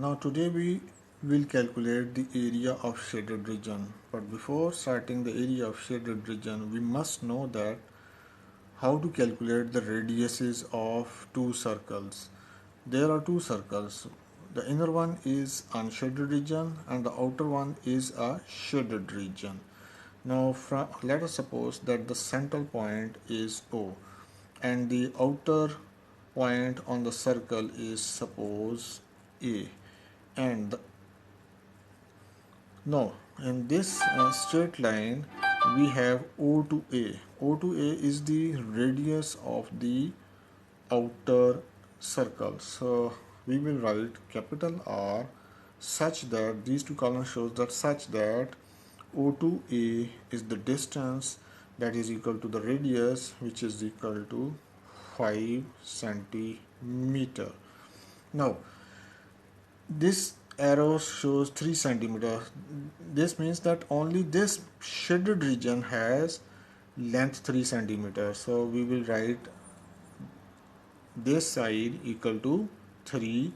Now today we will calculate the area of shaded region. But before starting the area of shaded region, we must know that how to calculate the radiuses of two circles. There are two circles. The inner one is unshaded region and the outer one is a shaded region. Now let us suppose that the central point is O and the outer point on the circle is suppose A, and now in this straight line we have O to A. O to A is the radius of the outer circle. So we will write capital R such that these two columns shows that such that O to A is the distance that is equal to the radius, which is equal to 5 centimeter. Now this arrow shows 3 centimeter. This means that only this shaded region has length 3 centimeter. So we will write this side equal to 3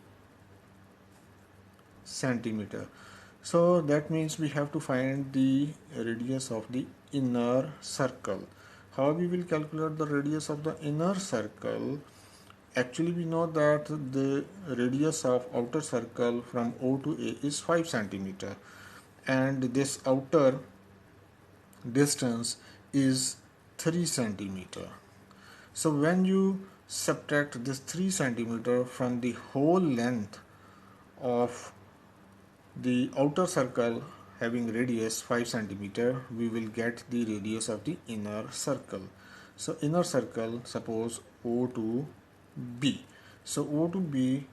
centimeter. So that means we have to find the radius of the inner circle. How we will calculate the radius of the inner circle? Actually, we know that the radius of outer circle from O to A is 5 centimeter, and this outer distance is 3 centimeter. So when you subtract this 3 centimeter from the whole length of the outer circle having radius 5 centimeter, we will get the radius of the inner circle. So inner circle, suppose O to B. So O to B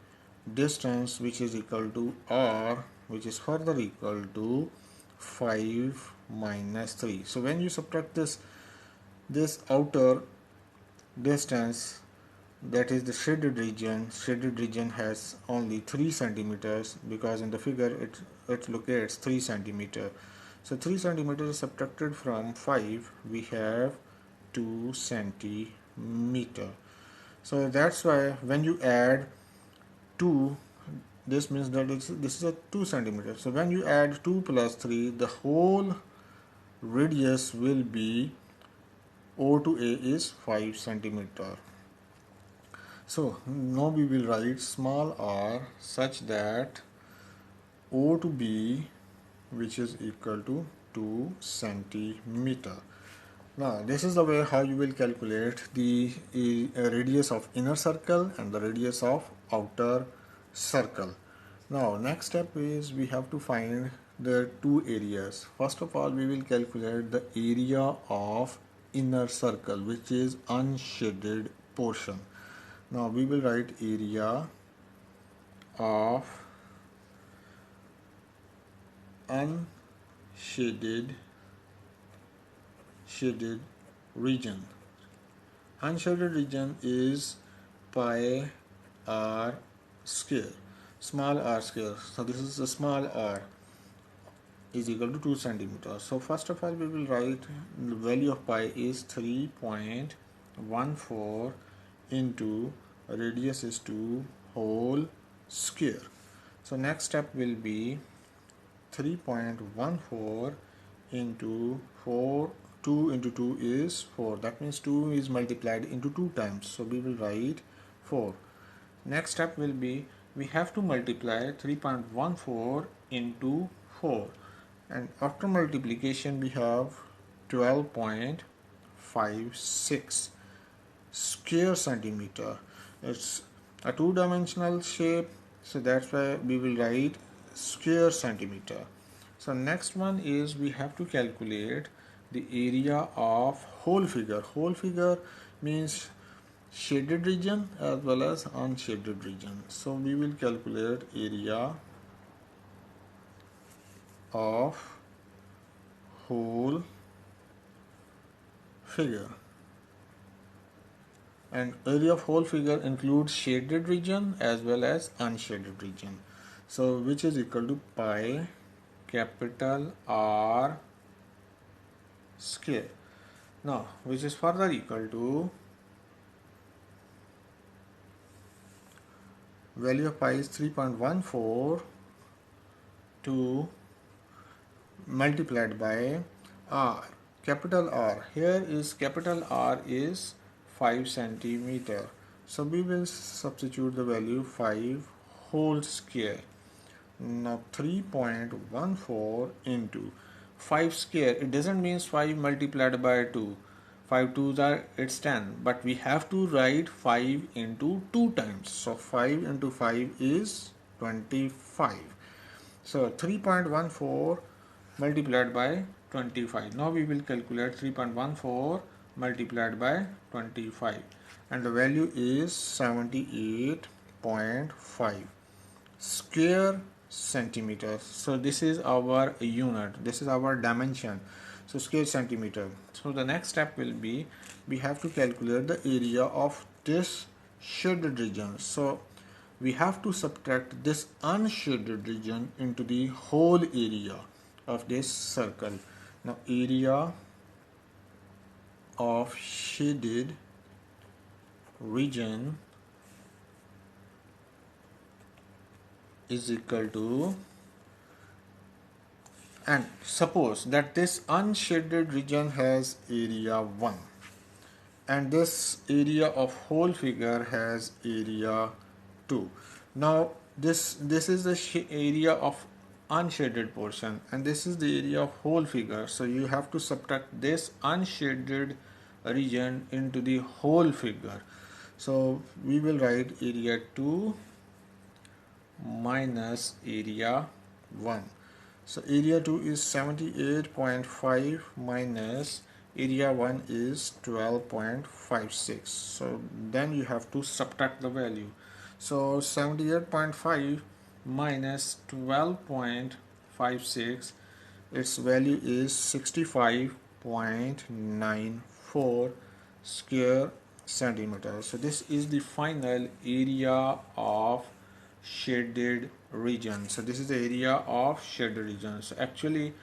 distance, which is equal to R, which is further equal to 5 minus 3. So when you subtract this outer distance, that is the shaded region has only 3 centimeters, because in the figure it locates 3 centimeter. So 3 centimeters subtracted from 5, we have 2 centimeter. So that's why when you add 2, this means that this is a 2 centimeter. So when you add 2 plus 3, the whole radius will be O to A is 5 centimeter. So now we will write small r such that O to B, which is equal to 2 centimeter. Now this is the way how you will calculate the radius of inner circle and the radius of outer circle. Now next step is we have to find the two areas. First of all, we will calculate the area of inner circle, which is unshaded portion. Now we will write area of unshaded region. Unshaded region is pi r square, small r square. So this is a small r is equal to 2 centimeters. So first of all, we will write the value of pi is 3.14 into radius is 2 whole square. So next step will be 3.14 into 4. 2 into 2 is 4. That means 2 is multiplied into 2 times. So we will write 4. Next step will be we have to multiply 3.14 into 4. And after multiplication we have 12.56 square centimeter. It's a two-dimensional shape, so that's why we will write square centimeter. So next one is we have to calculate the area of whole figure. Whole figure means shaded region as well as unshaded region. So we will calculate area of whole figure, and area of whole figure includes shaded region as well as unshaded region. So which is equal to pi capital R square. Now which is further equal to value of pi is 3.14 to multiplied by r, capital R. Here is capital R is 5 centimeter. So we will substitute the value 5 whole square. Now 3.14 into 5 square, it doesn't mean 5 multiplied by 2. 5 twos are, it's 10, but we have to write 5 into 2 times. So 5 into 5 is 25. So 3.14 multiplied by 25. Now we will calculate 3.14 multiplied by 25, and the value is 78.5 square centimeters. So this is our unit, this is our dimension, so square centimeter. So the next step will be, we have to calculate the area of this shaded region. So we have to subtract this unshaded region into the whole area of this circle. Now area of shaded region is equal to, and suppose that this unshaded region has area 1 and this area of whole figure has area 2. Now this is the area of unshaded portion and this is the area of whole figure, so you have to subtract this unshaded region into the whole figure. So we will write area 2 minus area 1. So area 2 is 78.5 minus area 1 is 12.56. So then you have to subtract the value. So 78.5 minus 12.56, its value is 65.94 square centimeters. So this is the final area of shaded region. So this is the area of shaded region. So actually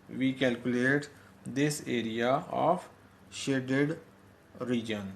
we calculate this area of shaded region.